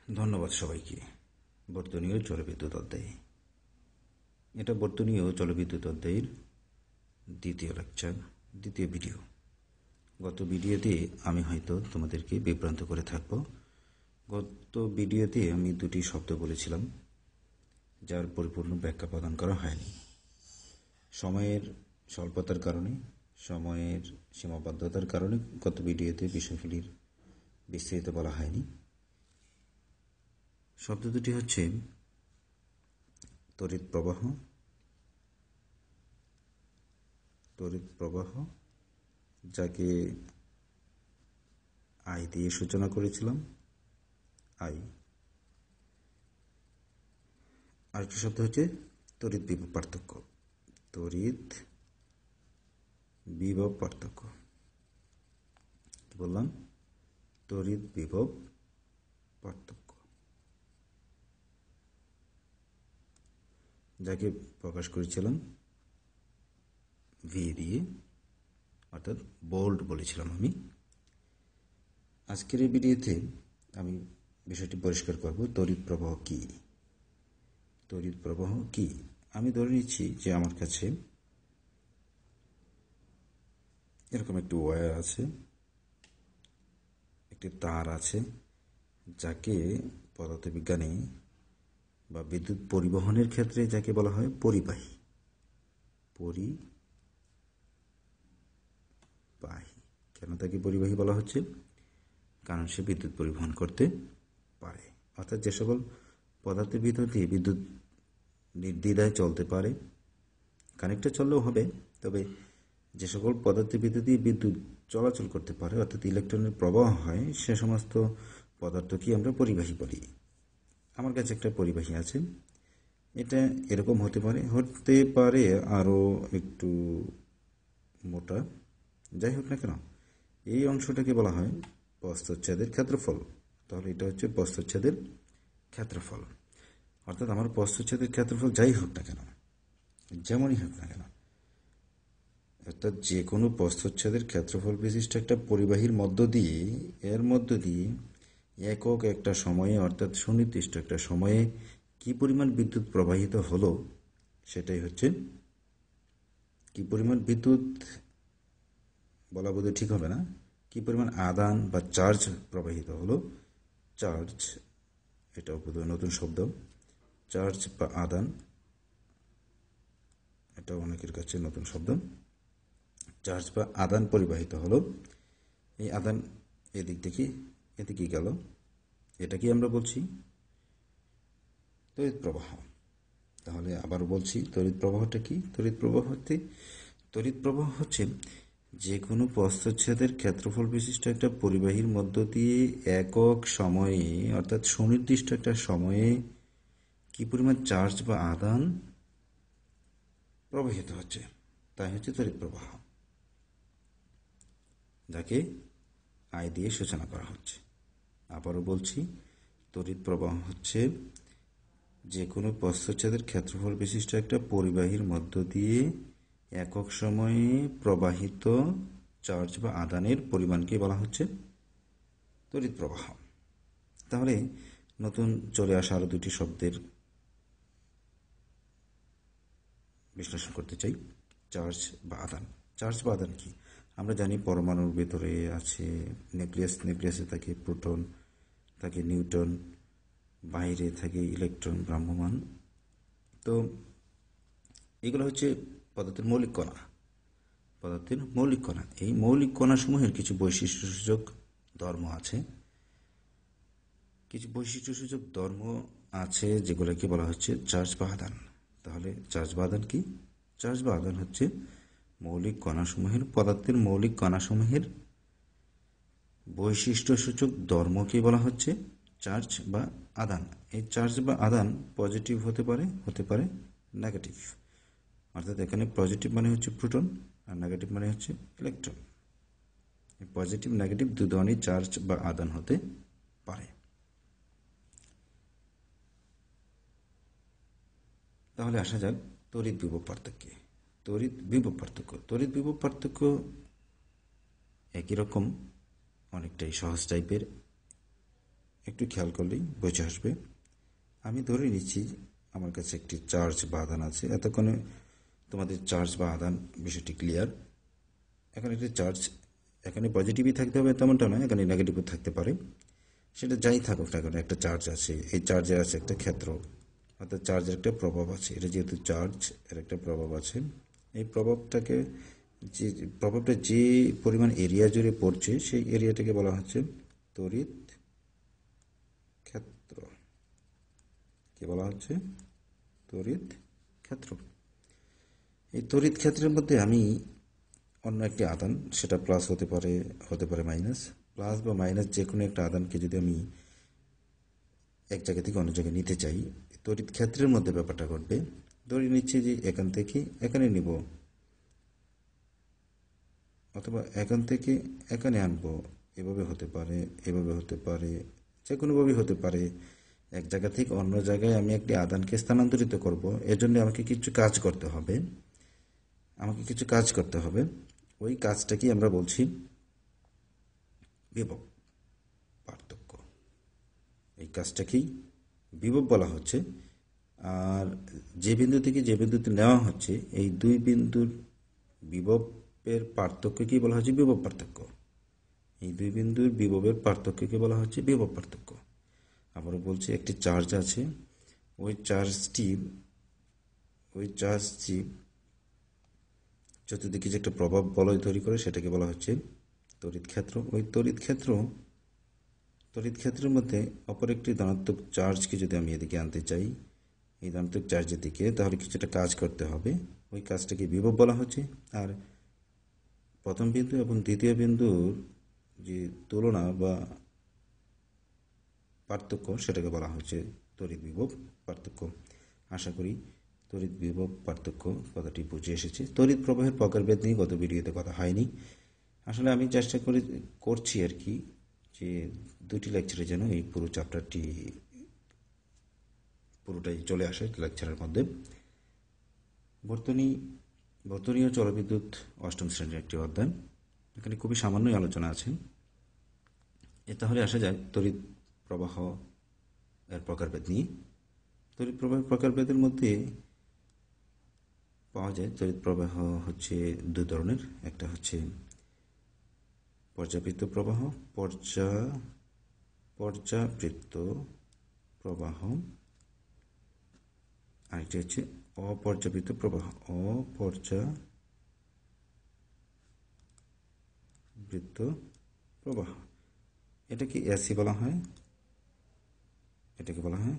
ধন্যবাদ সবাইকে। বর্তনীয় জলবিদ্যুৎ অধ্যায়, এটা বর্তনীয় জলবিদ্যুৎ অধ্যায়ের দ্বিতীয় লেকচার, দ্বিতীয় ভিডিও। গত ভিডিওতে আমি হয়তো তোমাদেরকে বিভ্রান্ত করে থাকব। গত ভিডিওতে আমি দুটি শব্দ বলেছিলাম যার পরিপূর্ণ ব্যাখ্যা প্রদান করা হয়নি। সময়ের স্বল্পতার কারণে, সময়ের সীমাবদ্ধতার কারণে গত ভিডিওতে বিষয়গুলির বিস্তারিত বলা হয়নি। শব্দ দুটি হচ্ছে তড়িৎ প্রবাহ, তড়িৎ প্রবাহ যাকে আই দিয়ে সূচনা করেছিলাম, আই। আরেকটি শব্দ হচ্ছে তড়িৎ বিভব পার্থক্য, তড়িৎ বিভব পার্থক্য। কি বললাম? তড়িৎ বিভব পার্থক্য, যাকে প্রকাশ করেছিলাম ভি দিয়ে, অর্থাৎ বোল্ট বলেছিলাম আমি। আজকের এই ভিডিওতে আমি বিষয়টি পরিষ্কার করব, তড়িৎ প্রবাহ কি। তড়িৎ প্রবাহ কি? আমি ধরে নিচ্ছি যে আমার কাছে এরকম একটি ওয়্যার আছে, একটি তার আছে, যাকে পদার্থবিজ্ঞানে বা বিদ্যুৎ পরিবহনের ক্ষেত্রে যাকে বলা হয় পরিবাহী। পরিবাহী কেন তাকে পরিবাহী বলা হচ্ছে? কারণ সে বিদ্যুৎ পরিবহন করতে পারে। অর্থাৎ যে সকল পদার্থের ভিতর দিয়ে বিদ্যুৎ নির্দ্বিধায় চলতে পারে, কানেক্টর চললেও হবে, তবে যে সকল পদার্থের ভিতর দিয়ে বিদ্যুৎ চলাচল করতে পারে, অর্থাৎ ইলেকট্রনের প্রবাহ হয়, সে সমস্ত পদার্থকে আমরা পরিবাহী বলি। আমার কাছে একটা পরিবাহী আছে, এটা এরকম হতে পারে আরও একটু মোটা, যাই হোক না কেন, এই অংশটাকে বলা হয় প্রস্থচ্ছেদের ক্ষেত্রফল। তাহলে এটা হচ্ছে প্রস্থচ্ছেদের ক্ষেত্রফল। অর্থাৎ আমার প্রস্থচ্ছেদের ক্ষেত্রফল যাই হোক না কেন, যেমনই হোক না কেন, অর্থাৎ যে কোনো প্রস্থচ্ছেদের ক্ষেত্রফল বিশিষ্ট একটা পরিবাহীর মধ্য দিয়ে, এর মধ্য দিয়ে একক একটা সময়ে, অর্থাৎ সুনির্দিষ্ট একটা সময়ে কি পরিমাণ বিদ্যুৎ প্রবাহিত হলো, সেটাই হচ্ছে, কি পরিমাণ বিদ্যুৎ বলা বোধহয় ঠিক হবে না, কি পরিমাণ আদান বা চার্জ প্রবাহিত হলো। চার্জ, এটাও বোধহয় নতুন শব্দ, চার্জ বা আদান, এটাও অনেকের কাছে নতুন শব্দ। চার্জ বা আদান পরিবাহিত হলো, এই আদান এদিক থেকে এদিকে গেল, এটাকে আমরা বলছি তড়িৎ প্রবাহ। তাহলে আবার বলছি, তড়িৎ প্রবাহটা কি? তড়িৎ প্রবাহ হচ্ছে যে কোনো প্রস্থচ্ছেদের ক্ষেত্রফল বিশিষ্ট একটা পরিবাহীর মধ্য দিয়ে একক সময়ে, অর্থাৎ সুনির্দিষ্ট একটা সময়ে কি পরিমাণ চার্জ বা আদান প্রবাহিত হচ্ছে, তাই হচ্ছে তড়িৎ প্রবাহ, যাকে আই দিয়ে সূচনা করা হচ্ছে। আবারও বলছি, তড়িৎ প্রবাহ হচ্ছে যে কোনো প্রস্থচ্ছেদের ক্ষেত্রফল বিশিষ্ট একটা পরিবাহীর মধ্য দিয়ে একক সময়ে প্রবাহিত চার্জ বা আদানের পরিমাণকে বলা হচ্ছে তড়িৎ প্রবাহ। তাহলে নতুন চলে আসা আরো দুটি শব্দের বিশ্লেষণ করতে চাই। চার্জ বা আদান। চার্জ বা আদান কি? আমরা জানি পরমাণুর ভেতরে আছে নিউক্লিয়াস, নিউক্লিয়াসে থাকে প্রোটন, থাকে নিউট্রন, বাইরে থাকে ইলেকট্রন, ভ্রাম্যমাণ। তো এগুলো হচ্ছে পদার্থের মৌলিক কণা, পদার্থের মৌলিক কণা। এই মৌলিক কণাসমূহের কিছু বৈশিষ্ট্যসূচক ধর্ম আছে, কিছু বৈশিষ্ট্যসূচক ধর্ম আছে যেগুলোকে বলা হচ্ছে চার্জ বা আদান। তাহলে চার্জ বা আদান কি? চার্জ বা আদান হচ্ছে মৌলিক কণাসমূহের, পদার্থের মৌলিক কণাসমূহের বৈশিষ্ট্যসূচক ধর্মকে বলা হচ্ছে চার্জ বা আদান। এই চার্জ বা আদান পজিটিভ হতে পারে নেগেটিভ। অর্থাৎ এখানে পজিটিভ মানে হচ্ছে প্রোটন আর নেগেটিভ মানে হচ্ছে ইলেকট্রন। পজিটিভ নেগেটিভ দু ধরনের চার্জ বা আদান হতে পারে। তাহলে আসা যাক তড়িৎ বিভব পার্থক্যে। তড়িৎ বিভব পার্থক্য একই রকম, অনেকটাই সহজ টাইপের। একটু খেয়াল করলেই বুঝে আসবে। আমি ধরে নিচ্ছি আমার কাছে একটি চার্জ বা আধান আছে। এতক্ষণে তোমাদের চার্জ বা আধান বিষয়টি ক্লিয়ার। এখানে একটি চার্জ, এখানে পজিটিভই থাকতে হবে তেমনটা নয়, এখানে নেগেটিভও থাকতে পারে। সেটা যাই থাকুক না কেন, একটা চার্জ আছে, এই চার্জের আছে একটা ক্ষেত্র, অর্থাৎ চার্জের একটা প্রভাব আছে। এটা যেহেতু চার্জ, এর একটা প্রভাব আছে। এই প্রভাবটাকে, যে প্রভাবটা যে পরিমাণ এরিয়া জুড়ে পড়ছে, সেই এরিয়াটাকে বলা হচ্ছে তড়িৎ ক্ষেত্র। কি বলা হচ্ছে? তড়িৎ ক্ষেত্র। এই তড়িৎ ক্ষেত্রের মধ্যে আমি অন্য একটি আধান, সেটা প্লাস হতে পারে মাইনাস, প্লাস বা মাইনাস যে কোনো একটা আধানকে যদি আমি এক জায়গা থেকে অন্য জায়গায় নিতে চাই, তড়িৎ ক্ষেত্রের মধ্যে ব্যাপারটা ঘটবে। ধরে নিচ্ছি যে এখান থেকে এখানে নিব, অথবা এখান থেকে এখানে আনবো। এভাবে হতে পারে, এভাবে হতে পারে, যে কোনোভাবেই হতে পারে। এক জায়গা থেকে অন্য জায়গায় আমি একটি আধানকে স্থানান্তরিত করব। এজন্য আমাকে কিছু কাজ করতে হবে। ওই কাজটাকেই আমরা বলছি বিভব পার্থক্য। এই কাজটাকেই বিভব বলা হচ্ছে। আর যে বিন্দু থেকে যে বিন্দুতে নেওয়া হচ্ছে, এই দুই বিন্দুর বিভবের পার্থক্যকেই বলা হচ্ছে বিভব পার্থক্য। এই দুই বিন্দুর বিভবের পার্থক্যকে বলা হচ্ছে বিভব পার্থক্য। আবারও বলছি, একটি চার্জ আছে, ওই চার্জটি চতুর্দিকে যে একটা প্রভাব বলয় তৈরি করে, সেটাকে বলা হচ্ছে তড়িৎ ক্ষেত্র। ওই তড়িৎ ক্ষেত্রের মধ্যে অপর একটি ধনাত্মক চার্জকে যদি আমি এদিকে আনতে চাই, এই ধনাত্মক চার্জের দিকে, তাহলে কিছুটা কাজ করতে হবে। ওই কাজটাকে বিভব বলা হচ্ছে। আর প্রথম বিন্দু এবং দ্বিতীয় বিন্দুর যে তুলনা বা পার্থক্য, সেটাকে বলা হচ্ছে তড়িৎ বিভব পার্থক্য। আশা করি তড়িৎ বিভব পার্থক্য কথাটি বুঝে এসেছে। তড়িৎ প্রবাহের প্রকারভেদ নিয়ে গত ভিডিওতে কথা হয়নি। আসলে আমি চেষ্টা করছি আর কি, যে দুটি লেকচারে যেন এই পুরো চ্যাপ্টারটি পুরোটাই চলে আসে লেকচারের মধ্যে। বর্তনী ও জলবিদ্যুৎ অষ্টম শ্রেণীর একটি অধ্যায়। এখানে খুবই সামান্যই আলোচনা আছে। তাহলে আসা যায় তড়িৎ প্রবাহ এর প্রকারভেদ নিয়ে। তড়িৎ প্রবাহের প্রকারভেদের মধ্যে পাওয়া যায়, তড়িৎ প্রবাহ হচ্ছে দুই ধরনের। একটা হচ্ছে পর্যাবৃত্ত প্রবাহ, পর্যাবৃত্ত প্রবাহ। আরেকটি হচ্ছে অপর্যাবৃত্ত প্রবাহ, অপর্যাবৃত্ত প্রবাহ। এটাকে এসি বলা হয়, এটাকে বলা হয়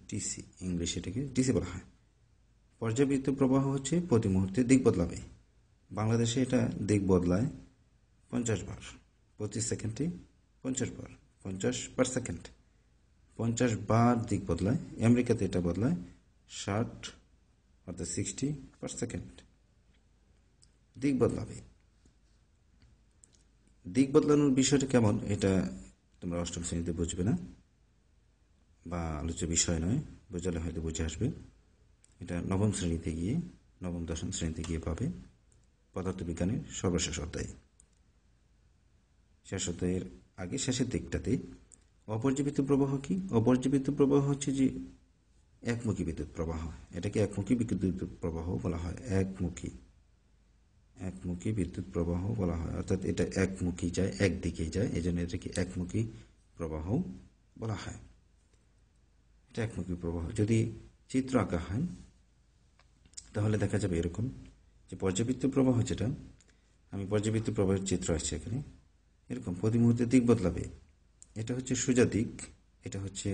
ডিসি, ইংলিশে এটাকে ডিসি বলা হয়। পর্যাবৃত্ত প্রবাহ হচ্ছে প্রতি মুহূর্তে দিক বদলাবে। বাংলাদেশে এটা দিক বদলায় 50 বার, প্রতি সেকেন্ডে 50 বার, 50 পার সেকেন্ড, 50 বার দিক বদলায়। আমেরিকাতে এটা বদলায় 60 অর্থাৎ 60 পার সেকেন্ড। দিক বদলাবে। দিক বদলানোর বিষয়টা কেমন, এটা তোমরা অষ্টম শ্রেণীতে বুঝবে না, বা আলোচ্য বিষয় নয়, বোঝালে হয়তো বুঝে আসবে। এটা নবম দশম শ্রেণীতে গিয়ে পাবে, পদার্থবিজ্ঞানের সর্বশেষ অধ্যায়ে, শেষ অধ্যায়ের আগে শেষের দিকটাতে। অপর্যাবৃত্ত প্রবাহ কি? অপর্যাবৃত্ত প্রবাহ হচ্ছে যে একমুখী বিদ্যুৎ প্রবাহ। এটাকে একমুখী বিদ্যুৎ প্রবাহ বলা হয়। একমুখী বিদ্যুৎ প্রবাহ বলা হয়, অর্থাৎ এটা একমুখী যায়, একদিকেই যায়, এই জন্য এটাকে একমুখী প্রবাহ বলা হয়। এটা একমুখী প্রবাহ। যদি চিত্র আঁকা হয় তাহলে দেখা যাবে এরকম, যে পর্যাবৃত্ত প্রবাহ যেটা, আমি পর্যাবৃত্ত প্রবাহের চিত্র আসছে এখানে, এরকম প্রতি মুহূর্তে দিক বদলাবে। এটা হচ্ছে সোজা দিক, এটা হচ্ছে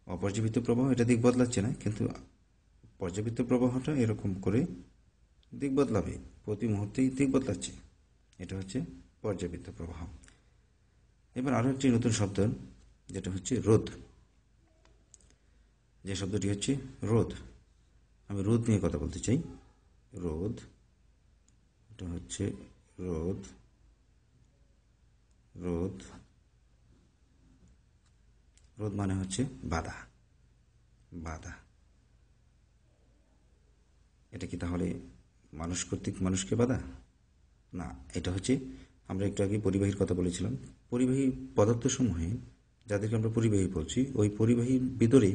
অপর্যাবৃত্ত প্রবাহ, এটা দিক বদলাচ্ছে না, কিন্তু পর্যাবৃত্ত প্রবাহটা এরকম করে দিক বদলাবে, প্রতি মুহূর্তেই দিক বদলাচ্ছে। এটা হচ্ছে পর্যাবৃত্ত প্রবাহ। এবার আরও একটি নতুন শব্দ, যেটা হচ্ছে রোধ। যে শব্দটি হচ্ছে রোধ, আমি রোধ নিয়ে কথা বলতে চাই। রোধ, এটা হচ্ছে রোধ। রোধ রোধ মানে হচ্ছে বাধা। এটা কি তাহলে মানুষ কর্তৃক মানুষকে বাধা? না, এটা হচ্ছে আমরা একটু আগে পরিবাহীর কথা বলেছিলাম। পরিবাহী পদার্থসমূহে যাদেরকে আমরা পরিবাহী বলছি, ওই পরিবাহীর ভিতরে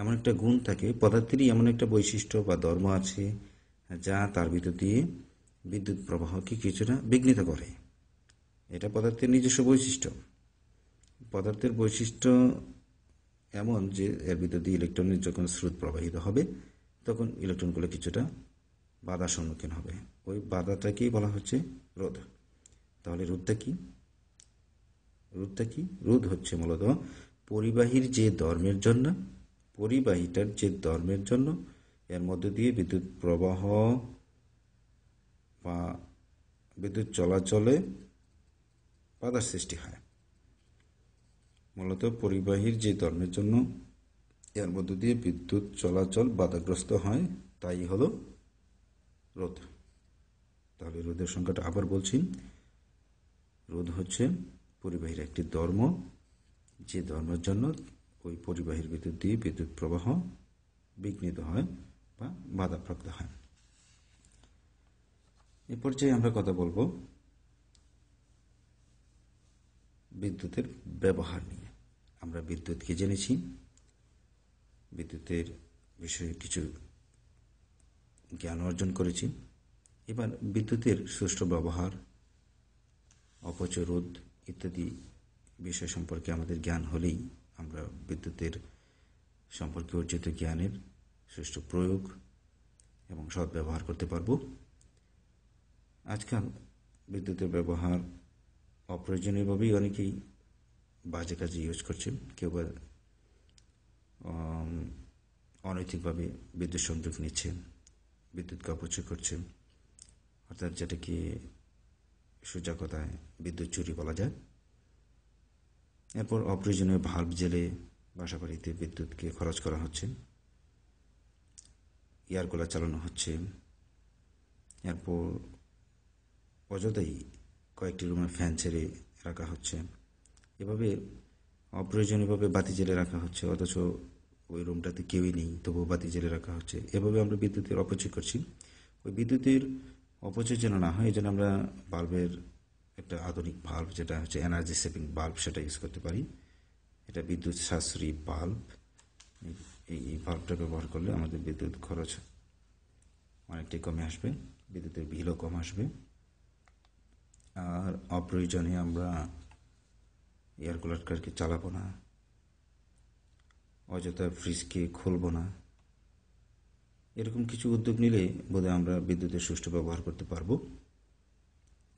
এমন একটা গুণ থাকে, পদার্থেরই এমন একটা বৈশিষ্ট্য বা ধর্ম আছে যা তার ভিতর দিয়ে বিদ্যুৎ প্রবাহকে কিছুটা বিঘ্নিত করে। এটা পদার্থের নিজস্ব বৈশিষ্ট্য। পদার্থের বৈশিষ্ট্য এমন যে এর ভিতর দিয়ে ইলেকট্রনের যখন স্রোত প্রবাহিত হবে তখন ইলেকট্রনগুলো কিছুটা বাধার সম্মুখীন হবে। ওই বাধাটাকেই বলা হচ্ছে রোধ। তাহলে রোধটা কি? রোধ হচ্ছে মূলত পরিবাহীর যে ধর্মের জন্য, পরিবাহীটার যে ধর্মের জন্য এর মধ্য দিয়ে বিদ্যুৎ প্রবাহ বা বিদ্যুৎ চলাচলে বাধার সৃষ্টি হয়। মূলত পরিবাহীর যে ধর্মের জন্য এর মধ্য দিয়ে বিদ্যুৎ চলাচল বাধাগ্রস্ত হয়, তাই হলো রোধ। তাহলে রোধের সংখ্যাটা আবার বলছি, রোধ হচ্ছে পরিবাহীর একটি ধর্ম, যে ধর্মের জন্য ওই পরিবাহীর ভিতর দিয়ে বিদ্যুৎ প্রবাহ বিঘ্নিত হয় বা বাধাপ্রাপ্ত হয়। এ পর্যায়ে আমরা কথা বলবো বিদ্যুতের ব্যবহার নিয়ে। আমরা বিদ্যুৎকে জেনেছি, বিদ্যুতের বিষয়ে কিছু জ্ঞান অর্জন করেছি। এবার বিদ্যুতের সুষ্ঠু ব্যবহার, অপচয় রোধ ইত্যাদি বিষয় সম্পর্কে আমাদের জ্ঞান হলেই আমরা বিদ্যুতের সম্পর্কে অর্জিত জ্ঞানের সুষ্ঠু প্রয়োগ এবং সদ্ব্যবহার করতে পারব। আজকাল বিদ্যুতের ব্যবহার অপ্রয়োজনীয়ভাবেই অনেকেই বাজে কাজে ইউজ করছেন। কেউ বা অনৈতিকভাবে বিদ্যুৎ সংযোগ নিচ্ছেন, বিদ্যুৎকে অপচয় করছেন, অর্থাৎ যেটাকে সোজা কথায় বিদ্যুৎ চুরি বলা যায়। এরপর অপ্রয়োজনীয় ভাল্ব জ্বেলে বাসাবাড়িতে বিদ্যুৎকে খরচ করা হচ্ছে, এয়ার কুলার চালানো হচ্ছে। এরপর অযথাই কয়েকটি রুমে ফ্যান ছেড়ে রাখা হচ্ছে। এভাবে অপ্রয়োজনীয়ভাবে বাতি জ্বেলে রাখা হচ্ছে, অথচ ওই রুমটাতে কেউই নেই, তবুও বাতি জ্বেলে রাখা হচ্ছে। এভাবে আমরা বিদ্যুতের অপচয় করছি। ওই বিদ্যুতের অপচয় যেন না হয়, এই জন্য আমরা বাল্বের একটা আধুনিক বাল্ব, যেটা হচ্ছে এনার্জি সেভিং বাল্ব, সেটা ইউজ করতে পারি। এটা বিদ্যুৎ সাশ্রয়ী বাল্ব। এই বাল্বটা ব্যবহার করলে আমাদের বিদ্যুৎ খরচ অনেকটাই কমে আসবে, বিদ্যুতের বিলও কম আসবে। আর অপ্রয়োজনে আমরা এয়ার কুলারকে চালাবো না, অযথা ফ্রিজকে খুলবো না। এরকম কিছু উদ্যোগ নিলে বোধহয় আমরা বিদ্যুতের সুষ্ঠু ব্যবহার করতে পারবো।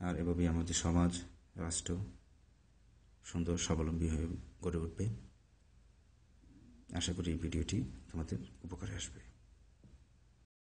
আর এভাবেই আমাদের সমাজ, রাষ্ট্র সুন্দর স্বাবলম্বী হয়ে গড়ে উঠবে। আশা করি এই ভিডিওটি তোমাদের উপকারে আসবে।